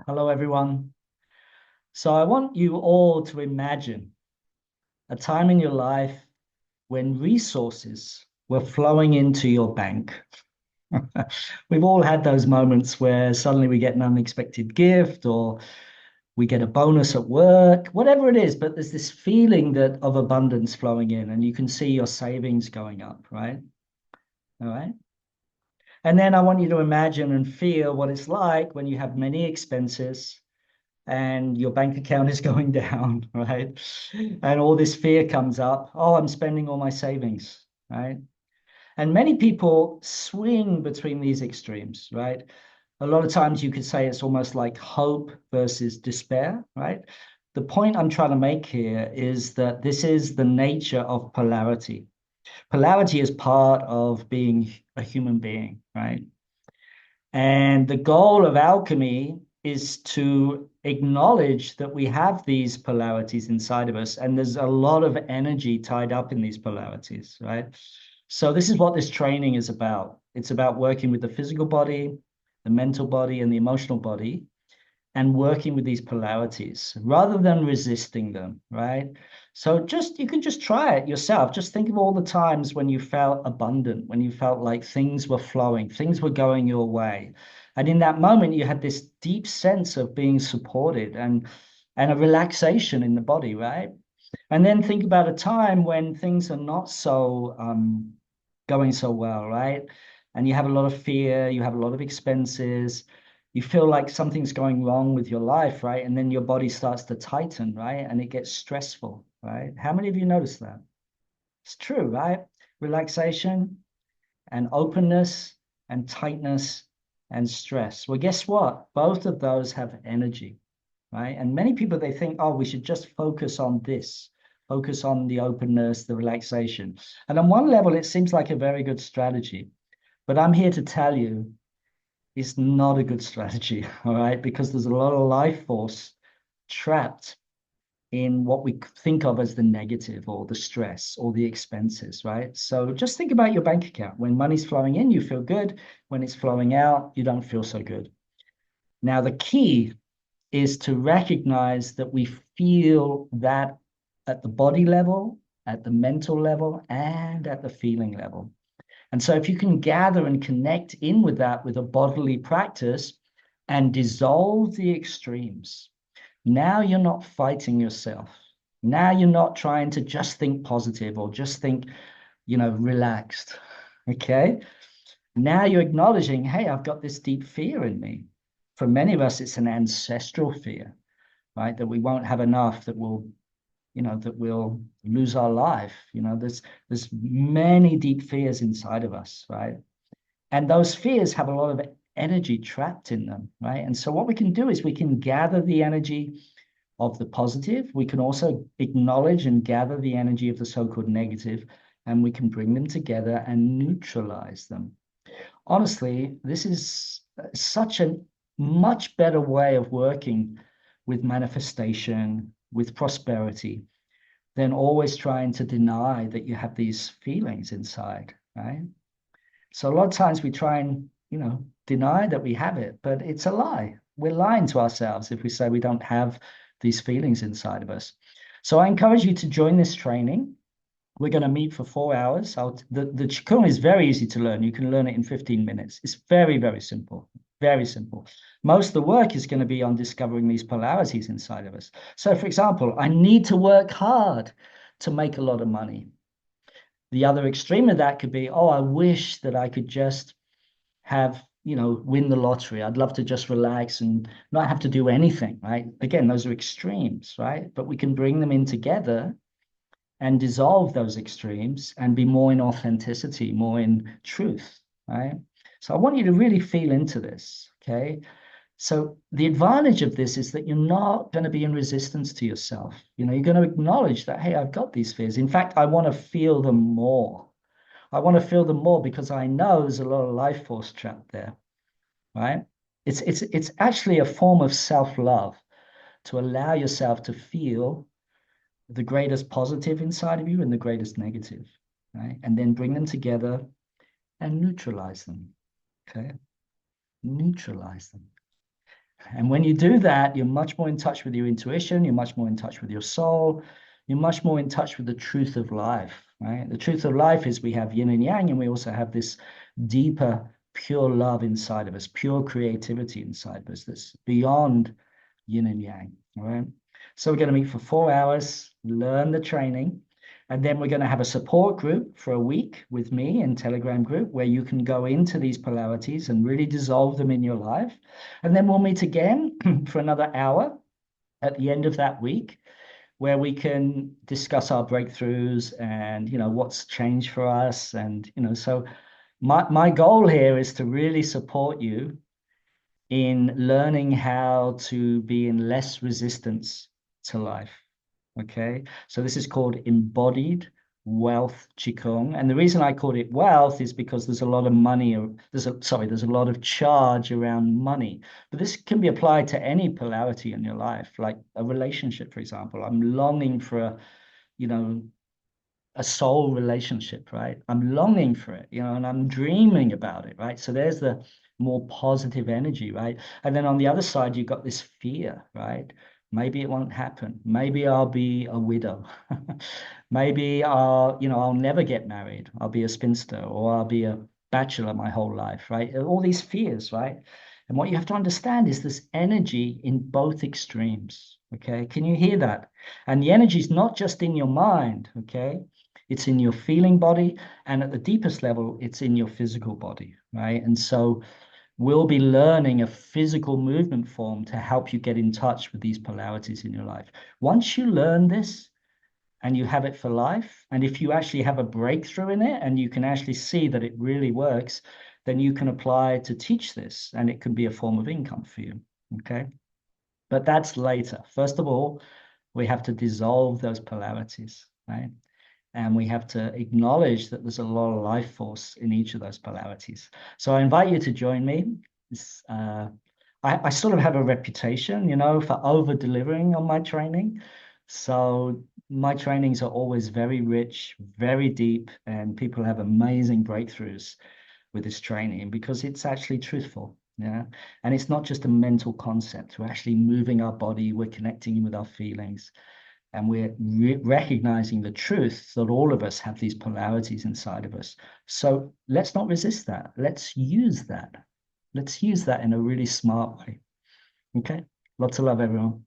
Hello, everyone. So I want you all to imagine a time in your life when resources were flowing into your bank. We've all had those moments where suddenly we get an unexpected gift or we get a bonus at work, whatever it is, but there's this feeling that of abundance flowing in and you can see your savings going up, right? All right. And then I want you to imagine and feel what it's like when you have many expenses and your bank account is going down, right? And all this fear comes up. Oh, I'm spending all my savings, right? And many people swing between these extremes, right? A lot of times you could say it's almost like hope versus despair, right? The point I'm trying to make here is that this is the nature of polarity. Polarity is part of being a human being, right? And the goal of alchemy is to acknowledge that we have these polarities inside of us, and there's a lot of energy tied up in these polarities, right? So, this is what this training is about. It's about working with the physical body, the mental body, and the emotional body, and working with these polarities rather than resisting them, right? So just you can just try it yourself. Just think of all the times when you felt abundant, when you felt like things were flowing, things were going your way. And in that moment, you had this deep sense of being supported and a relaxation in the body, right? And then think about a time when things are not so going so well, right? And you have a lot of fear, you have a lot of expenses, you feel like something's going wrong with your life, right? And then your body starts to tighten, right? And it gets stressful, right? How many of you notice that? It's true, right? Relaxation and openness and tightness and stress. Well, guess what? Both of those have energy, right? And many people, they think, oh, we should just focus on this, focus on the openness, the relaxation. And on one level, it seems like a very good strategy. But I'm here to tell you it's not a good strategy, all right? Because there's a lot of life force trapped in what we think of as the negative or the stress or the expenses, right? So just think about your bank account. When money's flowing in, you feel good. When it's flowing out, you don't feel so good. Now, the key is to recognize that we feel that at the body level, at the mental level, and at the feeling level. And so, if you can gather and connect in with that with a bodily practice and dissolve the extremes, now you're not fighting yourself. Now you're not trying to just think positive or just think, relaxed. Okay. Now you're acknowledging, hey, I've got this deep fear in me. For many of us, it's an ancestral fear, right? That we won't have enough, that we'll lose our life. There's many deep fears inside of us, right? And those fears have a lot of energy trapped in them, right? And so what we can do is we can gather the energy of the positive. We can also acknowledge and gather the energy of the so-called negative, and we can bring them together and neutralize them. Honestly, this is such a much better way of working with manifestation, with prosperity, than always trying to deny that you have these feelings inside, right? So a lot of times we try and, deny that we have it, but it's a lie. We're lying to ourselves if we say we don't have these feelings inside of us. So I encourage you to join this training. We're going to meet for 4 hours. The Qigong is very easy to learn. You can learn it in 15 minutes. It's very, very simple. Very simple. Most of the work is going to be on discovering these polarities inside of us. So, for example, I need to work hard to make a lot of money. The other extreme of that could be, oh, I wish that I could just have, win the lottery. I'd love to just relax and not have to do anything, right? Again, those are extremes, right? But we can bring them in together and dissolve those extremes and be more in authenticity, more in truth, right? So I want you to really feel into this, okay? So the advantage of this is that you're not going to be in resistance to yourself. You're going to acknowledge that, hey, I've got these fears. In fact, I want to feel them more. I want to feel them more because I know there's a lot of life force trapped there, right? It's actually a form of self-love to allow yourself to feel the greatest positive inside of you and the greatest negative, right? And then bring them together and neutralize them, okay? Neutralize them. And when you do that, you're much more in touch with your intuition, you're much more in touch with your soul, you're much more in touch with the truth of life, right? The truth of life is we have yin and yang, and we also have this deeper, pure love inside of us, pure creativity inside of us that's beyond yin and yang, all right? So we're going to meet for 4 hours, learn the training, and then we're going to have a support group for a week with me in Telegram group where you can go into these polarities and really dissolve them in your life. And then we'll meet again for another hour at the end of that week where we can discuss our breakthroughs and what's changed for us. And so my goal here is to really support you in learning how to be in less resistance to life. Okay, so this is called embodied wealth qigong, and the reason I called it wealth is because there's a lot of money, or there's a lot of charge around money, but this can be applied to any polarity in your life, like a relationship, for example. I'm longing for you know, a soul relationship, right? I'm longing for it, and I'm dreaming about it, right? So there's the more positive energy, right? And then on the other side, you've got this fear, right? Maybe it won't happen. Maybe I'll be a widow. Maybe I'll never get married. I'll be a spinster, or I'll be a bachelor my whole life, right? All these fears, right? And what you have to understand is this energy in both extremes. Okay. Can you hear that? And the energy is not just in your mind. Okay. It's in your feeling body, and at the deepest level, it's in your physical body, right? And so we'll be learning a physical movement form to help you get in touch with these polarities in your life. Once you learn this and you have it for life, and if you actually have a breakthrough in it and you can actually see that it really works, then you can apply to teach this, and it can be a form of income for you. Okay. But that's later. First of all, we have to dissolve those polarities, right? And we have to acknowledge that there's a lot of life force in each of those polarities. So I invite you to join me. I sort of have a reputation, for over delivering on my training. So my trainings are always very rich, very deep, and people have amazing breakthroughs with this training because it's actually truthful. Yeah. And it's not just a mental concept. We're actually moving our body, we're connecting with our feelings, and we're recognizing the truth that all of us have these polarities inside of us. So let's not resist that. Let's use that. Let's use that in a really smart way. Okay. Lots of love, everyone.